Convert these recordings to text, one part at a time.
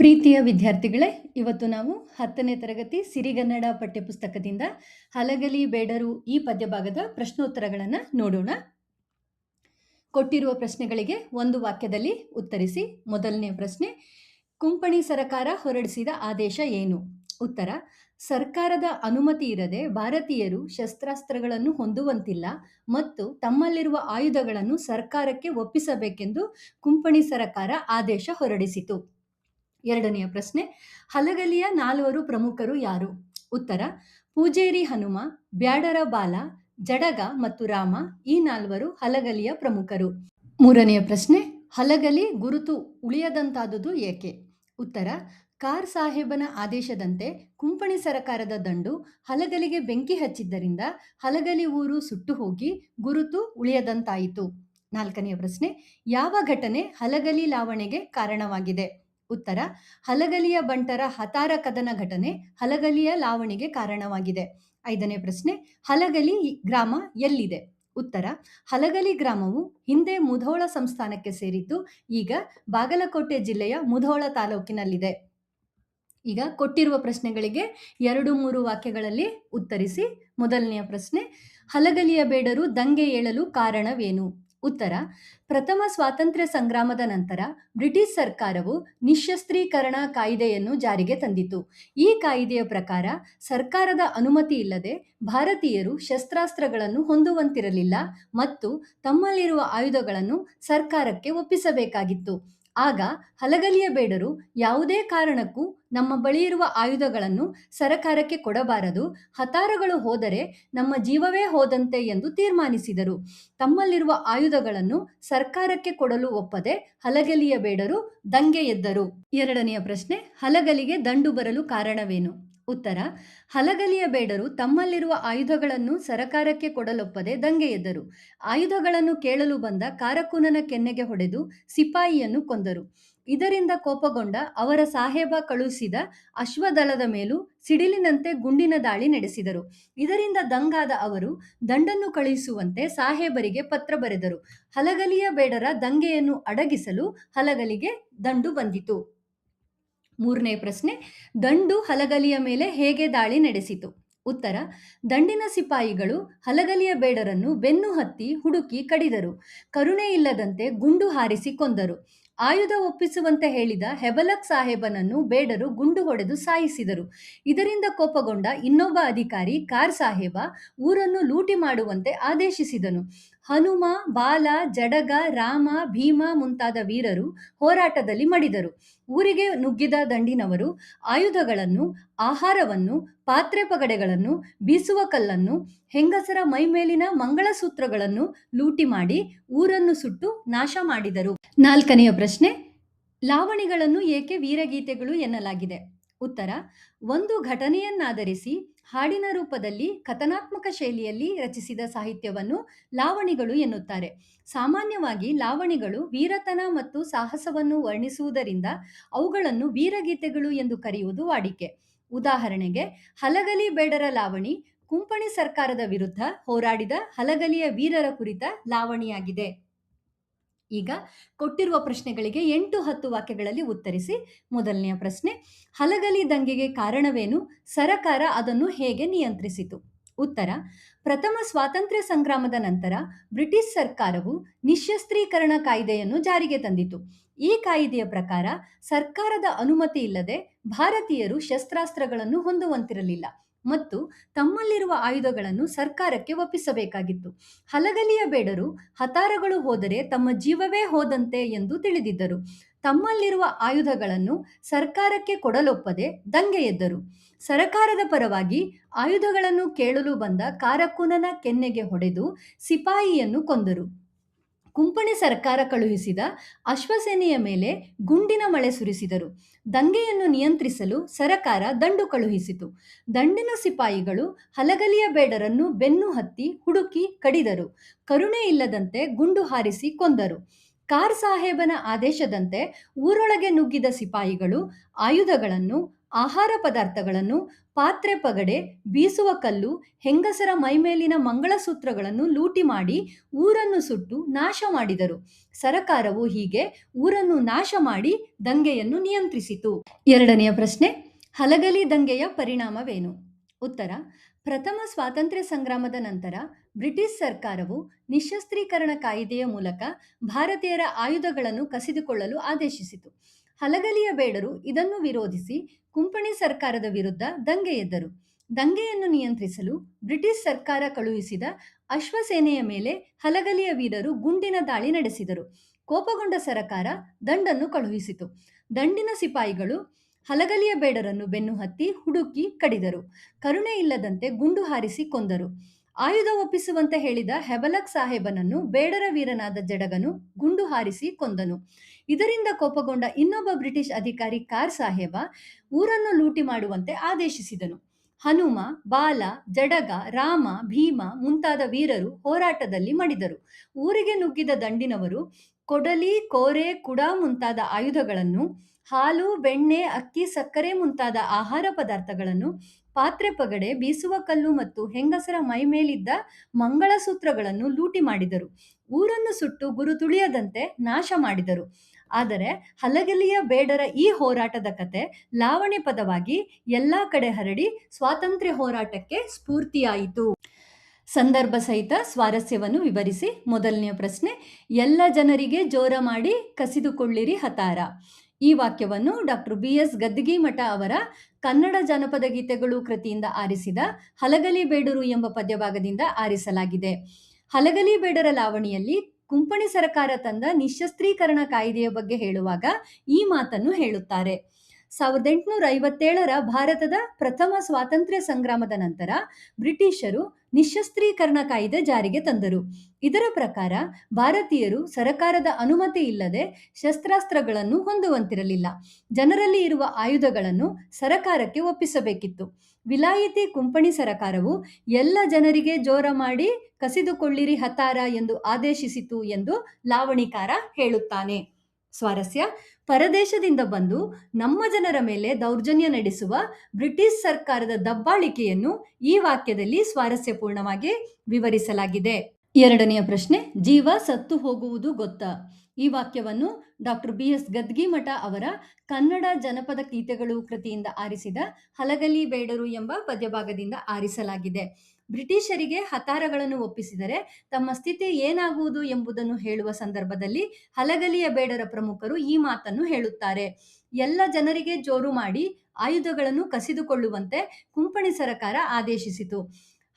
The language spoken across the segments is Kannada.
ಪ್ರೀತಿಯ ವಿದ್ಯಾರ್ಥಿಗಳೇ, ಇವತ್ತು ನಾವು 10ನೇ ತರಗತಿ ಸಿರಿಗನ್ನಡ ಪಠ್ಯಪುಸ್ತಕದಿಂದ ಹಲಗಲಿ ಬೇಡರು ಈ ಪದ್ಯಭಾಗದ ಪ್ರಶ್ನೋತ್ತರಗಳನ್ನು ನೋಡೋಣ. ಕೊಟ್ಟಿರುವ ಪ್ರಶ್ನೆಗಳಿಗೆ ಒಂದು ವಾಕ್ಯದಲ್ಲಿ ಉತ್ತರಿಸಿ. ಮೊದಲನೇ ಪ್ರಶ್ನೆ, ಕುಂಪಣಿ ಸರಕಾರ ಹೊರಡಿಸಿದ ಆದೇಶ ಏನು? ಉತ್ತರ: ಸರ್ಕಾರದ ಅನುಮತಿ ಇರದೆ ಭಾರತೀಯರು ಶಸ್ತ್ರಾಸ್ತ್ರಗಳನ್ನು ಹೊಂದುವಂತಿಲ್ಲ ಮತ್ತು ತಮ್ಮಲ್ಲಿರುವ ಆಯುಧಗಳನ್ನು ಸರ್ಕಾರಕ್ಕೆ ಒಪ್ಪಿಸಬೇಕೆಂದು ಕುಂಪಣಿ ಸರಕಾರ ಆದೇಶ ಹೊರಡಿಸಿತು. ಎರಡನೆಯ ಪ್ರಶ್ನೆ, ಹಲಗಲಿಯ 4 ಪ್ರಮುಖರು ಯಾರು? ಉತ್ತರ: ಪೂಜೇರಿ ಹನುಮ, ಬ್ಯಾಡರ ಬಾಲ, ಜಡಗ ಮತ್ತು ರಾಮ ಈ 4 ಹಲಗಲಿಯ ಪ್ರಮುಖರು. ಮೂರನೆಯ ಪ್ರಶ್ನೆ, ಹಲಗಲಿ ಗುರುತು ಉಳಿಯದಂತಾದುದು ಏಕೆ? ಉತ್ತರ: ಕಾರ್ ಸಾಹೇಬನ ಆದೇಶದಂತೆ ಕುಂಪಣಿ ಸರಕಾರದ ದಂಡು ಹಲಗಲಿಗೆ ಬೆಂಕಿ ಹಚ್ಚಿದ್ದರಿಂದ ಹಲಗಲಿ ಊರು ಸುಟ್ಟು ಹೋಗಿ ಗುರುತು ಉಳಿಯದಂತಾಯಿತು. ನಾಲ್ಕನೆಯ ಪ್ರಶ್ನೆ, ಯಾವ ಘಟನೆ ಹಲಗಲಿ ಲಾವಣೆಗೆ ಕಾರಣವಾಗಿದೆ? ಉತ್ತರ: ಹಲಗಲಿಯ ಬಂಟರ ಹತಾರ ಕದನ ಘಟನೆ ಹಲಗಲಿಯ ಲಾವಣಿಗೆ ಕಾರಣವಾಗಿದೆ. ಐದನೇ ಪ್ರಶ್ನೆ, ಹಲಗಲಿ ಗ್ರಾಮ ಎಲ್ಲಿದೆ? ಉತ್ತರ: ಹಲಗಲಿ ಗ್ರಾಮವು ಹಿಂದೆ ಮುಧೋಳ ಸಂಸ್ಥಾನಕ್ಕೆ ಸೇರಿದ್ದು ಈಗ ಬಾಗಲಕೋಟೆ ಜಿಲ್ಲೆಯ ಮುಧೋಳ ತಾಲೂಕಿನಲ್ಲಿದೆ. ಈಗ ಕೊಟ್ಟಿರುವ ಪ್ರಶ್ನೆಗಳಿಗೆ 2-3 ವಾಕ್ಯಗಳಲ್ಲಿ ಉತ್ತರಿಸಿ. ಮೊದಲನೆಯ ಪ್ರಶ್ನೆ, ಹಲಗಲಿಯ ಬೇಡರು ದಂಗೆ ಏಳಲು ಕಾರಣವೇನು? ಉತ್ತರ: ಪ್ರಥಮ ಸ್ವಾತಂತ್ರ್ಯ ಸಂಗ್ರಾಮದ ನಂತರ ಬ್ರಿಟಿಷ್ ಸರ್ಕಾರವು ನಿಶ್ಶಸ್ತ್ರೀಕರಣ ಕಾಯ್ದೆಯನ್ನು ಜಾರಿಗೆ ತಂದಿತು. ಈ ಕಾಯ್ದೆಯ ಪ್ರಕಾರ ಸರ್ಕಾರದ ಅನುಮತಿ ಇಲ್ಲದೆ ಭಾರತೀಯರು ಶಸ್ತ್ರಾಸ್ತ್ರಗಳನ್ನು ಹೊಂದುವಂತಿರಲಿಲ್ಲ ಮತ್ತು ತಮ್ಮಲ್ಲಿರುವ ಆಯುಧಗಳನ್ನು ಸರ್ಕಾರಕ್ಕೆ ಒಪ್ಪಿಸಬೇಕಾಗಿತ್ತು. ಆಗ ಹಲಗಲಿಯ ಬೇಡರು ಯಾವುದೇ ಕಾರಣಕ್ಕೂ ನಮ್ಮ ಬಳಿ ಇರುವ ಆಯುಧಗಳನ್ನು ಸರಕಾರಕ್ಕೆ ಕೊಡಬಾರದು, ಹತಾರಗಳು ಹೋದರೆ ನಮ್ಮ ಜೀವವೇ ಹೋದಂತೆ ಎಂದು ತೀರ್ಮಾನಿಸಿದರು. ತಮ್ಮಲ್ಲಿರುವ ಆಯುಧಗಳನ್ನು ಸರ್ಕಾರಕ್ಕೆ ಕೊಡಲು ಒಪ್ಪದೆ ಹಲಗಲಿಯ ಬೇಡರು ದಂಗೆ ಎದ್ದರು. ಎರಡನೆಯ ಪ್ರಶ್ನೆ, ಹಲಗಲಿಗೆ ದಂಡು ಬರಲು ಕಾರಣವೇನು? ಉತ್ತರ: ಹಲಗಲಿಯ ಬೇಡರು ತಮ್ಮಲ್ಲಿರುವ ಆಯುಧಗಳನ್ನು ಸರಕಾರಕ್ಕೆ ಕೊಡಲೊಪ್ಪದೆ ದಂಗೆ ಎದ್ದರು. ಆಯುಧಗಳನ್ನು ಕೇಳಲು ಬಂದ ಕಾರಕೂನನ ಕೆನ್ನೆಗೆ ಹೊಡೆದು ಸಿಪಾಯಿಯನ್ನು ಕೊಂದರು. ಇದರಿಂದ ಕೋಪಗೊಂಡ ಅವರ ಸಾಹೇಬ ಕಳುಹಿಸಿದ ಅಶ್ವದಳದ ಮೇಲೂ ಸಿಡಿಲಿನಂತೆ ಗುಂಡಿನ ದಾಳಿ ನಡೆಸಿದರು. ಇದರಿಂದ ದಂಗಾದ ಅವರು ದಂಡನ್ನು ಕಳುಹಿಸುವಂತೆ ಸಾಹೇಬರಿಗೆ ಪತ್ರ ಬರೆದರು. ಹಲಗಲಿಯ ಬೇಡರ ದಂಗೆಯನ್ನು ಅಡಗಿಸಲು ಹಲಗಲಿಗೆ ದಂಡು ಬಂದಿತು. ಮೂರನೇ ಪ್ರಶ್ನೆ, ದಂಡು ಹಲಗಲಿಯ ಮೇಲೆ ಹೇಗೆ ದಾಳಿ ನಡೆಸಿತು? ಉತ್ತರ: ದಂಡಿನ ಸಿಪಾಯಿಗಳು ಹಲಗಲಿಯ ಬೇಡರನ್ನು ಬೆನ್ನು ಹತ್ತಿ ಹುಡುಕಿ ಕಡಿದರು. ಕರುಣೆ ಇಲ್ಲದಂತೆ ಗುಂಡು ಹಾರಿಸಿ ಕೊಂದರು. ಆಯುಧ ಒಪ್ಪಿಸುವಂತೆ ಹೇಳಿದ ಹೆಬಲಕ್ ಸಾಹೇಬನನ್ನು ಬೇಡರು ಗುಂಡು ಹೊಡೆದು ಸಾಯಿಸಿದರು. ಇದರಿಂದ ಕೋಪಗೊಂಡ ಇನ್ನೊಬ್ಬ ಅಧಿಕಾರಿ ಕಾರ್ ಸಾಹೇಬ ಊರನ್ನು ಲೂಟಿ ಮಾಡುವಂತೆ ಆದೇಶಿಸಿದನು. ಹನುಮ, ಬಾಲ, ಜಡಗ, ರಾಮ, ಭೀಮ ಮುಂತಾದ ವೀರರು ಹೋರಾಟದಲ್ಲಿ ಮಡಿದರು. ಊರಿಗೆ ನುಗ್ಗಿದ ದಂಡಿನವರು ಆಯುಧಗಳನ್ನು, ಆಹಾರವನ್ನು, ಪಾತ್ರೆ ಪಗಡೆಗಳನ್ನು, ಬೀಸುವ ಕಲ್ಲನ್ನು, ಹೆಂಗಸರ ಮೈಮೇಲಿನ ಮಂಗಳಸೂತ್ರಗಳನ್ನು ಲೂಟಿ ಮಾಡಿ ಊರನ್ನು ಸುಟ್ಟು ನಾಶ ಮಾಡಿದರು. ನಾಲ್ಕನೆಯ ಪ್ರಶ್ನೆ, ಲಾವಣಿಗಳನ್ನು ಏಕೆ ವೀರಗೀತೆಗಳು ಎನ್ನಲಾಗಿದೆ? ಉತ್ತರ: ಒಂದು ಘಟನೆಯನ್ನಾಧರಿಸಿ ಹಾಡಿನ ರೂಪದಲ್ಲಿ ಕಥನಾತ್ಮಕ ಶೈಲಿಯಲ್ಲಿ ರಚಿಸಿದ ಸಾಹಿತ್ಯವನ್ನು ಲಾವಣಿಗಳು ಎನ್ನುತ್ತಾರೆ. ಸಾಮಾನ್ಯವಾಗಿ ಲಾವಣಿಗಳು ವೀರತನ ಮತ್ತು ಸಾಹಸವನ್ನು ವರ್ಣಿಸುವುದರಿಂದ ಅವುಗಳನ್ನು ವೀರಗೀತೆಗಳು ಎಂದು ಕರೆಯುವುದು ವಾಡಿಕೆ. ಉದಾಹರಣೆಗೆ, ಹಲಗಲಿ ಬೇಡರ ಲಾವಣಿ ಕುಂಪಣಿ ಸರ್ಕಾರದ ವಿರುದ್ಧ ಹೋರಾಡಿದ ಹಲಗಲಿಯ ವೀರರ ಕುರಿತ ಲಾವಣಿಯಾಗಿದೆ. ಈಗ ಕೊಟ್ಟಿರುವ ಪ್ರಶ್ನೆಗಳಿಗೆ 8-10 ವಾಕ್ಯಗಳಲ್ಲಿ ಉತ್ತರಿಸಿ. ಮೊದಲನೆಯ ಪ್ರಶ್ನೆ, ಹಲಗಲಿ ದಂಗೆಗೆ ಕಾರಣವೇನು? ಸರಕಾರ ಅದನ್ನು ಹೇಗೆ ನಿಯಂತ್ರಿಸಿತು? ಉತ್ತರ: ಪ್ರಥಮ ಸ್ವಾತಂತ್ರ್ಯ ಸಂಗ್ರಾಮದ ನಂತರ ಬ್ರಿಟಿಷ್ ಸರ್ಕಾರವು ನಿಶ್ಶಸ್ತ್ರೀಕರಣ ಕಾಯ್ದೆಯನ್ನು ಜಾರಿಗೆ ತಂದಿತು. ಈ ಕಾಯ್ದೆಯ ಪ್ರಕಾರ ಸರ್ಕಾರದ ಅನುಮತಿ ಇಲ್ಲದೆ ಭಾರತೀಯರು ಶಸ್ತ್ರಾಸ್ತ್ರಗಳನ್ನು ಹೊಂದುವಂತಿರಲಿಲ್ಲ ಮತ್ತು ತಮ್ಮಲ್ಲಿರುವ ಆಯುಧಗಳನ್ನು ಸರ್ಕಾರಕ್ಕೆ ಒಪ್ಪಿಸಬೇಕಾಗಿತ್ತು. ಹಲಗಲಿಯ ಬೇಡರು ಹತಾರಗಳು ಹೋದರೆ ತಮ್ಮ ಜೀವವೇ ಹೋದಂತೆ ಎಂದು ತಿಳಿದಿದ್ದರು. ತಮ್ಮಲ್ಲಿರುವ ಆಯುಧಗಳನ್ನು ಸರ್ಕಾರಕ್ಕೆ ಕೊಡಲೊಪ್ಪದೆ ದಂಗೆ ಎದ್ದರು. ಸರಕಾರದ ಪರವಾಗಿ ಆಯುಧಗಳನ್ನು ಕೇಳಲು ಬಂದ ಕಾರಕೂನನ ಕೆನ್ನೆಗೆ ಹೊಡೆದು ಸಿಪಾಯಿಯನ್ನು ಕೊಂದರು. ಕುಂಪಣಿ ಸರ್ಕಾರ ಕಳುಹಿಸಿದ ಅಶ್ವಸೇನೆಯ ಮೇಲೆ ಗುಂಡಿನ ಮಳೆ ಸುರಿಸಿದರು. ದಂಗೆಯನ್ನು ನಿಯಂತ್ರಿಸಲು ಸರಕಾರ ದಂಡು ಕಳುಹಿಸಿತು. ದಂಡಿನ ಸಿಪಾಯಿಗಳು ಹಲಗಲಿಯ ಬೇಡರನ್ನು ಬೆನ್ನು ಹತ್ತಿ ಹುಡುಕಿ ಕಡಿದರು. ಕರುಣೆ ಇಲ್ಲದಂತೆ ಗುಂಡು ಹಾರಿಸಿ ಕೊಂದರು. ಕಾರ್ ಸಾಹೇಬನ ಆದೇಶದಂತೆ ಊರೊಳಗೆ ನುಗ್ಗಿದ ಸಿಪಾಯಿಗಳು ಆಯುಧಗಳನ್ನು, ಆಹಾರ ಪದಾರ್ಥಗಳನ್ನು, ಪಾತ್ರೆ ಪಗಡೆ, ಬೀಸುವ ಕಲ್ಲು, ಹೆಂಗಸರ ಮೈಮೇಲಿನ ಮಂಗಳಸೂತ್ರಗಳನ್ನು ಲೂಟಿ ಮಾಡಿ ಊರನ್ನು ಸುಟ್ಟು ನಾಶ ಮಾಡಿದರು. ಸರಕಾರವು ಹೀಗೆ ಊರನ್ನು ನಾಶ ಮಾಡಿ ದಂಗೆಯನ್ನು ನಿಯಂತ್ರಿಸಿತು. ಎರಡನೆಯ ಪ್ರಶ್ನೆ, ಹಲಗಲಿ ದಂಗೆಯ ಪರಿಣಾಮವೇನು? ಉತ್ತರ: ಪ್ರಥಮ ಸ್ವಾತಂತ್ರ್ಯ ಸಂಗ್ರಾಮದ ನಂತರ ಬ್ರಿಟಿಷ್ ಸರ್ಕಾರವು ನಿಶಸ್ತ್ರೀಕರಣ ಕಾಯಿದೆಯ ಮೂಲಕ ಭಾರತೀಯರ ಆಯುಧಗಳನ್ನು ಕಸಿದುಕೊಳ್ಳಲು ಆದೇಶಿಸಿತು. ಹಲಗಲಿಯ ಬೇಡರು ಇದನ್ನು ವಿರೋಧಿಸಿ ಕುಂಪಣಿ ಸರ್ಕಾರದ ವಿರುದ್ಧ ದಂಗೆ ಎದ್ದರು. ದಂಗೆಯನ್ನು ನಿಯಂತ್ರಿಸಲು ಬ್ರಿಟಿಷ್ ಸರ್ಕಾರ ಕಳುಹಿಸಿದ ಅಶ್ವಸೇನೆಯ ಮೇಲೆ ಹಲಗಲಿಯ ವೀರರು ಗುಂಡಿನ ದಾಳಿ ನಡೆಸಿದರು. ಕೋಪಗೊಂಡ ಸರ್ಕಾರ ದಂಡನ್ನು ಕಳುಹಿಸಿತು. ದಂಡಿನ ಸಿಪಾಯಿಗಳು ಹಲಗಲಿಯ ಬೇಡರನ್ನು ಬೆನ್ನು ಹತ್ತಿ ಹುಡುಕಿ ಕಡಿದರು. ಕರುಣೆ ಇಲ್ಲದಂತೆ ಗುಂಡು ಹಾರಿಸಿ ಕೊಂದರು. ಆಯುಧ ಒಪ್ಪಿಸುವಂತೆ ಹೇಳಿದ ಹೆಬಲಕ್ ಸಾಹೇಬನನ್ನು ಬೇಡರ ವೀರನಾದ ಜಡಗನು ಗುಂಡು ಹಾರಿಸಿ ಕೊಂದನು. ಇದರಿಂದ ಕೋಪಗೊಂಡ ಇನ್ನೊಬ್ಬ ಬ್ರಿಟಿಷ್ ಅಧಿಕಾರಿ ಕಾರ್ ಸಾಹೇಬ ಊರನ್ನು ಲೂಟಿ ಮಾಡುವಂತೆ ಆದೇಶಿಸಿದನು. ಹನುಮ, ಬಾಲ, ಜಡಗ, ರಾಮ, ಭೀಮ ಮುಂತಾದ ವೀರರು ಹೋರಾಟದಲ್ಲಿ ಮಡಿದರು. ಊರಿಗೆ ನುಗ್ಗಿದ ದಂಡಿನವರು ಕೊಡಲಿ, ಕೋರೆ, ಕುಡ ಮುಂತಾದ ಆಯುಧಗಳನ್ನು, ಹಾಲು, ಬೆಣ್ಣೆ, ಅಕ್ಕಿ, ಸಕ್ಕರೆ ಮುಂತಾದ ಆಹಾರ ಪದಾರ್ಥಗಳನ್ನು, ಪಾತ್ರೆ ಪಗಡೆ, ಬೀಸುವ ಕಲ್ಲು ಮತ್ತು ಹೆಂಗಸರ ಮೈಮೇಲಿದ್ದ ಮಂಗಳಸೂತ್ರಗಳನ್ನು ಲೂಟಿ ಮಾಡಿದರು. ಊರನ್ನು ಸುಟ್ಟು ಗುರುತುಳಿಯದಂತೆ ನಾಶ ಮಾಡಿದರು. ಆದರೆ ಹಲಗಲಿಯ ಬೇಡರ ಈ ಹೋರಾಟದ ಕತೆ ಲಾವಣಿ ಪದವಾಗಿ ಎಲ್ಲ ಕಡೆ ಹರಡಿ ಸ್ವಾತಂತ್ರ್ಯ ಹೋರಾಟಕ್ಕೆ ಸ್ಫೂರ್ತಿಯಾಯಿತು. ಸಂದರ್ಭ ಸಹಿತ ಸ್ವಾರಸ್ಯವನ್ನು ವಿವರಿಸಿ. ಮೊದಲನೆಯ ಪ್ರಶ್ನೆ, ಎಲ್ಲ ಜನರಿಗೆ ಜೋರ ಮಾಡಿ ಕಸಿದುಕೊಳ್ಳಿರಿ ಹತಾರ. ಈ ವಾಕ್ಯವನ್ನು ಡಾಕ್ಟರ್ BS ಗದ್ದಿಗೆಮಠ ಅವರ ಕನ್ನಡ ಜನಪದ ಗೀತೆಗಳು ಕೃತಿಯಿಂದ ಆರಿಸಿದ ಹಲಗಲಿ ಬೇಡರು ಎಂಬ ಪದ್ಯಭಾಗದಿಂದ ಆರಿಸಲಾಗಿದೆ. ಹಲಗಲಿ ಬೇಡರ ಲಾವಣಿಯಲ್ಲಿ ಕುಂಪಣಿ ಸರ್ಕಾರ ತಂದ ನಿಶಸ್ತ್ರೀಕರಣ ಕಾಯ್ದೆಯ ಬಗ್ಗೆ ಹೇಳುವಾಗ ಈ ಮಾತನ್ನು ಹೇಳುತ್ತಾರೆ. 1857ರ ಭಾರತದ ಪ್ರಥಮ ಸ್ವಾತಂತ್ರ್ಯ ಸಂಗ್ರಾಮದ ನಂತರ ಬ್ರಿಟಿಷರು ನಿಶಸ್ತ್ರೀಕರಣ ಕಾಯ್ದೆ ಜಾರಿಗೆ ತಂದರು. ಇದರ ಪ್ರಕಾರ ಭಾರತೀಯರು ಸರಕಾರದ ಅನುಮತಿ ಇಲ್ಲದೆ ಶಸ್ತ್ರಾಸ್ತ್ರಗಳನ್ನು ಹೊಂದುವಂತಿರಲಿಲ್ಲ. ಜನರಲ್ಲಿ ಇರುವ ಆಯುಧಗಳನ್ನು ಸರಕಾರಕ್ಕೆ ಒಪ್ಪಿಸಬೇಕಿತ್ತು. ವಿಲಾಯಿತಿ ಕುಂಪಣಿ ಸರಕಾರವು ಎಲ್ಲ ಜನರಿಗೆ ಜೋರ ಮಾಡಿ ಕಸಿದುಕೊಳ್ಳಿರಿ ಹತಾರ ಎಂದು ಆದೇಶಿಸಿತು ಎಂದು ಲಾವಣಿಕಾರ ಹೇಳುತ್ತಾನೆ. ಸ್ವಾರಸ್ಯ: ಪರದೇಶದಿಂದ ಬಂದು ನಮ್ಮ ಜನರ ಮೇಲೆ ದೌರ್ಜನ್ಯ ನಡೆಸುವ ಬ್ರಿಟಿಷ್ ಸರ್ಕಾರದ ದಬ್ಬಾಳಿಕೆಯನ್ನು ಈ ವಾಕ್ಯದಲ್ಲಿ ಸ್ವಾರಸ್ಯಪೂರ್ಣವಾಗಿ ವಿವರಿಸಲಾಗಿದೆ. ಎರಡನೆಯ ಪ್ರಶ್ನೆ, ಜೀವ ಸತ್ತು ಹೋಗುವುದು ಗೊತ್ತಾ? ಈ ವಾಕ್ಯವನ್ನು ಡಾಕ್ಟರ್ BS ಗದ್ದಿಗೆಮಠ ಅವರ ಕನ್ನಡ ಜನಪದ ಗೀತೆಗಳು ಕೃತಿಯಿಂದ ಆರಿಸಿದ ಹಲಗಲಿ ಬೇಡರು ಎಂಬ ಪದ್ಯಭಾಗದಿಂದ ಆರಿಸಲಾಗಿದೆ. ಬ್ರಿಟಿಷರಿಗೆ ಹತಾರಗಳನ್ನು ಒಪ್ಪಿಸಿದರೆ ತಮ್ಮ ಸ್ಥಿತಿ ಏನಾಗುವುದು ಎಂಬುದನ್ನು ಹೇಳುವ ಸಂದರ್ಭದಲ್ಲಿ ಹಲಗಲಿಯ ಬೇಡರ ಪ್ರಮುಖರು ಈ ಮಾತನ್ನು ಹೇಳುತ್ತಾರೆ. ಎಲ್ಲ ಜನರಿಗೆ ಜೋರು ಮಾಡಿ ಆಯುಧಗಳನ್ನು ಕಸಿದುಕೊಳ್ಳುವಂತೆ ಕುಂಪಣಿ ಸರ್ಕಾರ ಆದೇಶಿಸಿತು.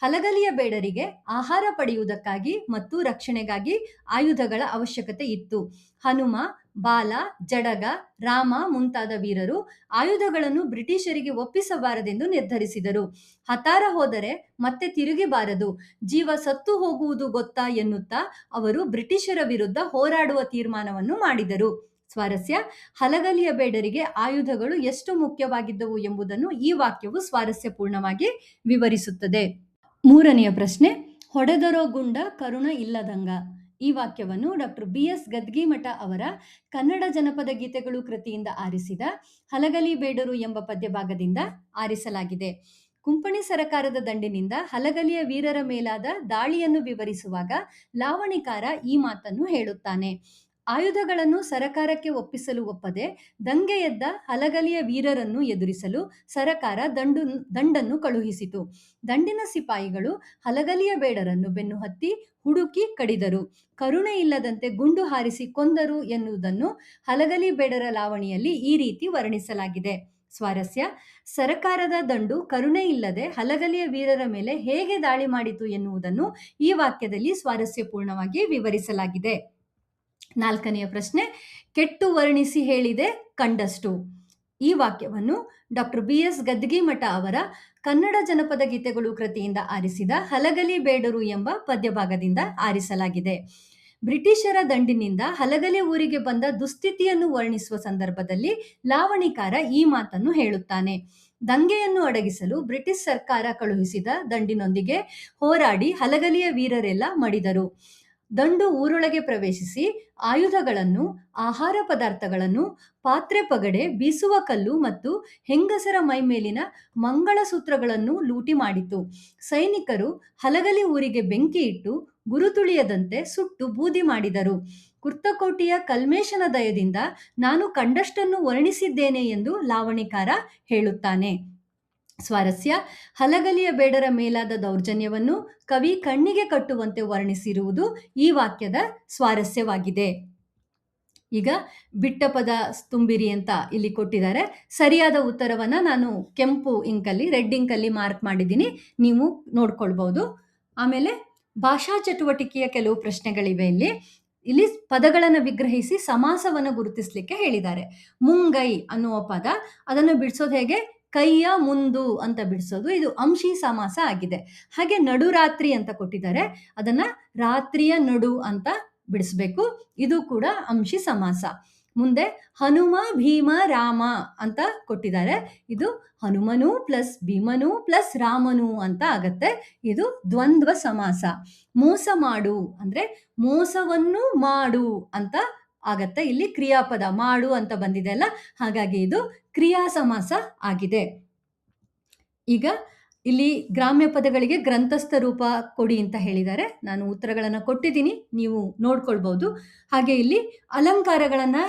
ಹಲಗಲಿಯ ಬೇಡರಿಗೆ ಆಹಾರ ಪಡೆಯುವುದಕ್ಕಾಗಿ ಮತ್ತು ರಕ್ಷಣೆಗಾಗಿ ಆಯುಧಗಳ ಅವಶ್ಯಕತೆ ಇತ್ತು. ಹನುಮ, ಬಾಲ, ಜಡಗ, ರಾಮ ಮುಂತಾದ ವೀರರು ಆಯುಧಗಳನ್ನು ಬ್ರಿಟಿಷರಿಗೆ ಒಪ್ಪಿಸಬಾರದೆಂದು ನಿರ್ಧರಿಸಿದರು. ಹತಾರ ಹೋದರೆ ಮತ್ತೆ ತಿರುಗಿಬಾರದು, ಜೀವ ಸತ್ತು ಹೋಗುವುದು ಗೊತ್ತಾ ಎನ್ನುತ್ತಾ ಅವರು ಬ್ರಿಟಿಷರ ವಿರುದ್ಧ ಹೋರಾಡುವ ತೀರ್ಮಾನವನ್ನು ಮಾಡಿದರು. ಸ್ವಾರಸ್ಯ: ಹಲಗಲಿಯ ಬೇಡರಿಗೆ ಆಯುಧಗಳು ಎಷ್ಟು ಮುಖ್ಯವಾಗಿದ್ದವು ಎಂಬುದನ್ನು ಈ ವಾಕ್ಯವು ಸ್ವಾರಸ್ಯಪೂರ್ಣವಾಗಿ ವಿವರಿಸುತ್ತದೆ. ಮೂರನೆಯ ಪ್ರಶ್ನೆ, ಹೊಡೆದರೋ ಗುಂಡ ಕರುಣ ಇಲ್ಲದಂಗ. ಈ ವಾಕ್ಯವನ್ನು ಡಾಕ್ಟರ್ BS ಗದ್ದಿಗೆಮಠ ಅವರ ಕನ್ನಡ ಜನಪದ ಗೀತೆಗಳು ಕೃತಿಯಿಂದ ಆರಿಸಿದ ಹಲಗಲಿ ಬೇಡರು ಎಂಬ ಪದ್ಯಭಾಗದಿಂದ ಆರಿಸಲಾಗಿದೆ. ಕುಂಪಣಿ ಸರಕಾರದ ದಂಡಿನಿಂದ ಹಲಗಲಿಯ ವೀರರ ಮೇಲಾದ ದಾಳಿಯನ್ನು ವಿವರಿಸುವಾಗ ಲಾವಣಿಕಾರ ಈ ಮಾತನ್ನು ಹೇಳುತ್ತಾನೆ. ಆಯುಧಗಳನ್ನು ಸರಕಾರಕ್ಕೆ ಒಪ್ಪಿಸಲು ಒಪ್ಪದೆ ದಂಗೆ ಎದ್ದ ಹಲಗಲಿಯ ವೀರರನ್ನು ಎದುರಿಸಲು ಸರಕಾರ ದಂಡನ್ನು ಕಳುಹಿಸಿತು. ದಂಡಿನ ಸಿಪಾಯಿಗಳು ಹಲಗಲಿಯ ಬೇಡರನ್ನು ಬೆನ್ನು ಹತ್ತಿ ಹುಡುಕಿ ಕಡಿದರು. ಕರುಣೆ ಇಲ್ಲದಂತೆ ಗುಂಡು ಹಾರಿಸಿ ಕೊಂದರು ಎನ್ನುವುದನ್ನು ಹಲಗಲಿ ಬೇಡರ ಲಾವಣಿಯಲ್ಲಿ ಈ ರೀತಿ ವರ್ಣಿಸಲಾಗಿದೆ. ಸ್ವಾರಸ್ಯ: ಸರಕಾರದ ದಂಡು ಕರುಣೆ ಇಲ್ಲದೆ ಹಲಗಲಿಯ ವೀರರ ಮೇಲೆ ಹೇಗೆ ದಾಳಿ ಮಾಡಿತು ಎನ್ನುವುದನ್ನು ಈ ವಾಕ್ಯದಲ್ಲಿ ಸ್ವಾರಸ್ಯಪೂರ್ಣವಾಗಿ ವಿವರಿಸಲಾಗಿದೆ. ನಾಲ್ಕನೆಯ ಪ್ರಶ್ನೆ, ಕೆಟ್ಟು ವರ್ಣಿಸಿ ಹೇಳಿದೆ ಕಂಡಷ್ಟು. ಈ ವಾಕ್ಯವನ್ನು ಡಾಕ್ಟರ್ BS ಗದ್ದಿಗೆಮಠ ಅವರ ಕನ್ನಡ ಜನಪದ ಗೀತೆಗಳು ಕೃತಿಯಿಂದ ಆರಿಸಿದ ಹಲಗಲಿ ಬೇಡರು ಎಂಬ ಪದ್ಯಭಾಗದಿಂದ ಆರಿಸಲಾಗಿದೆ. ಬ್ರಿಟಿಷರ ದಂಡಿನಿಂದ ಹಲಗಲಿ ಊರಿಗೆ ಬಂದ ದುಸ್ಥಿತಿಯನ್ನು ವರ್ಣಿಸುವ ಸಂದರ್ಭದಲ್ಲಿ ಲಾವಣಿಕಾರ ಈ ಮಾತನ್ನು ಹೇಳುತ್ತಾನೆ. ದಂಗೆಯನ್ನು ಅಡಗಿಸಲು ಬ್ರಿಟಿಷ್ ಸರ್ಕಾರ ಕಳುಹಿಸಿದ ದಂಡಿನೊಂದಿಗೆ ಹೋರಾಡಿ ಹಲಗಲಿಯ ವೀರರೆಲ್ಲ ಮಡಿದರು. ದಂಡು ಊರೊಳಗೆ ಪ್ರವೇಶಿಸಿ ಆಯುಧಗಳನ್ನು, ಆಹಾರ ಪದಾರ್ಥಗಳನ್ನು, ಪಾತ್ರೆ ಪಗಡೆ, ಬೀಸುವ ಕಲ್ಲು ಮತ್ತು ಹೆಂಗಸರ ಮೈಮೇಲಿನ ಮಂಗಳಸೂತ್ರಗಳನ್ನು ಲೂಟಿ ಮಾಡಿತು. ಸೈನಿಕರು ಹಲಗಲಿ ಊರಿಗೆ ಬೆಂಕಿ ಇಟ್ಟು ಗುರುತುಳಿಯದಂತೆ ಸುಟ್ಟು ಬೂದಿ ಮಾಡಿದರು. ಕುರ್ತಕೋಟಿಯ ಕಲ್ಮೇಶನ ದಯದಿಂದ ನಾನು ಕಂಡಷ್ಟನ್ನು ವರ್ಣಿಸಿದ್ದೇನೆ ಎಂದು ಲಾವಣಿಕಾರ ಹೇಳುತ್ತಾನೆ. ಸ್ವಾರಸ್ಯ: ಹಲಗಲಿಯ ಬೇಡರ ಮೇಲಾದ ದೌರ್ಜನ್ಯವನ್ನು ಕವಿ ಕಣ್ಣಿಗೆ ಕಟ್ಟುವಂತೆ ವರ್ಣಿಸಿರುವುದು ಈ ವಾಕ್ಯದ ಸ್ವಾರಸ್ಯವಾಗಿದೆ. ಈಗ ಬಿಟ್ಟ ಪದ ತುಂಬಿರಿ ಅಂತ ಇಲ್ಲಿ ಕೊಟ್ಟಿದ್ದಾರೆ. ಸರಿಯಾದ ಉತ್ತರವನ್ನ ನಾನು ಕೆಂಪು ಇಂಕಲ್ಲಿ, ರೆಡ್ ಇಂಕಲ್ಲಿ ಮಾರ್ಕ್ ಮಾಡಿದ್ದೀನಿ, ನೀವು ನೋಡ್ಕೊಳ್ಬಹುದು. ಆಮೇಲೆ ಭಾಷಾ ಚಟುವಟಿಕೆಯ ಕೆಲವು ಪ್ರಶ್ನೆಗಳಿವೆ. ಇಲ್ಲಿ ಪದಗಳನ್ನು ವಿಗ್ರಹಿಸಿ ಸಮಾಸವನ್ನು ಗುರುತಿಸಲಿಕ್ಕೆ ಹೇಳಿದ್ದಾರೆ. ಮುಂಗೈ ಅನ್ನುವ ಪದ, ಅದನ್ನು ಬಿಡಿಸೋದು ಹೇಗೆ? ಕೈಯ ಮುಂದು ಅಂತ ಬಿಡಿಸೋದು. ಇದು ಅಂಶಿ ಸಮಾಸ ಆಗಿದೆ. ಹಾಗೆ ನಡುರಾತ್ರಿ ಅಂತ ಕೊಟ್ಟಿದ್ದಾರೆ, ಅದನ್ನ ರಾತ್ರಿಯ ನಡು ಅಂತ ಬಿಡಿಸ್ಬೇಕು. ಇದು ಕೂಡ ಅಂಶಿ ಸಮಾಸ. ಮುಂದೆ ಹನುಮ, ಭೀಮ, ರಾಮ ಅಂತ ಕೊಟ್ಟಿದ್ದಾರೆ. ಇದು ಹನುಮನು ಪ್ಲಸ್ ಭೀಮನು ಪ್ಲಸ್ ರಾಮನು ಅಂತ ಆಗತ್ತೆ. ಇದು ದ್ವಂದ್ವ ಸಮಾಸ. ಮೋಸ ಮಾಡು ಅಂದ್ರೆ ಮೋಸವನ್ನು ಮಾಡು ಅಂತ ಆಗತ್ತೆ. ಇಲ್ಲಿ ಕ್ರಿಯಾಪದ ಮಾಡು ಅಂತ ಬಂದಿದೆ ಅಲ್ಲ, ಹಾಗಾಗಿ ಇದು ಕ್ರಿಯಾ ಸಮಾಸ ಆಗಿದೆ. ಈಗ ಇಲ್ಲಿ ಗ್ರಾಮ್ಯ ಪದಗಳಿಗೆ ಗ್ರಂಥಸ್ಥ ರೂಪ ಕೊಡಿ ಅಂತ ಹೇಳಿದ್ದಾರೆ. ನಾನು ಉತ್ತರಗಳನ್ನು ಕೊಟ್ಟಿದ್ದೀನಿ, ನೀವು ನೋಡ್ಕೊಳ್ಬಹುದು. ಹಾಗೆ ಇಲ್ಲಿ ಅಲಂಕಾರಗಳನ್ನ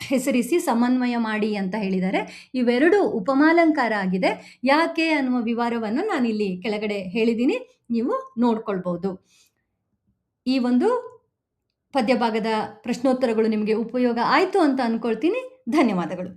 ಹೆಸರಿಸಿ ಸಮನ್ವಯ ಮಾಡಿ ಅಂತ ಹೇಳಿದ್ದಾರೆ. ಇವೆರಡು ಉಪಮಾಲಂಕಾರ ಆಗಿದೆ. ಯಾಕೆ ಅನ್ನುವ ವಿವರವನ್ನು ನಾನಿಲ್ಲಿ ಕೆಳಗಡೆ ಹೇಳಿದ್ದೀನಿ, ನೀವು ನೋಡ್ಕೊಳ್ಬಹುದು. ಈ ಒಂದು ಪದ್ಯಭಾಗದ ಪ್ರಶ್ನೋತ್ತರಗಳು ನಿಮಗೆ ಉಪಯೋಗ ಆಯಿತು ಅಂತ ಅನ್ಕೊಳ್ತೀನಿ. ಧನ್ಯವಾದಗಳು.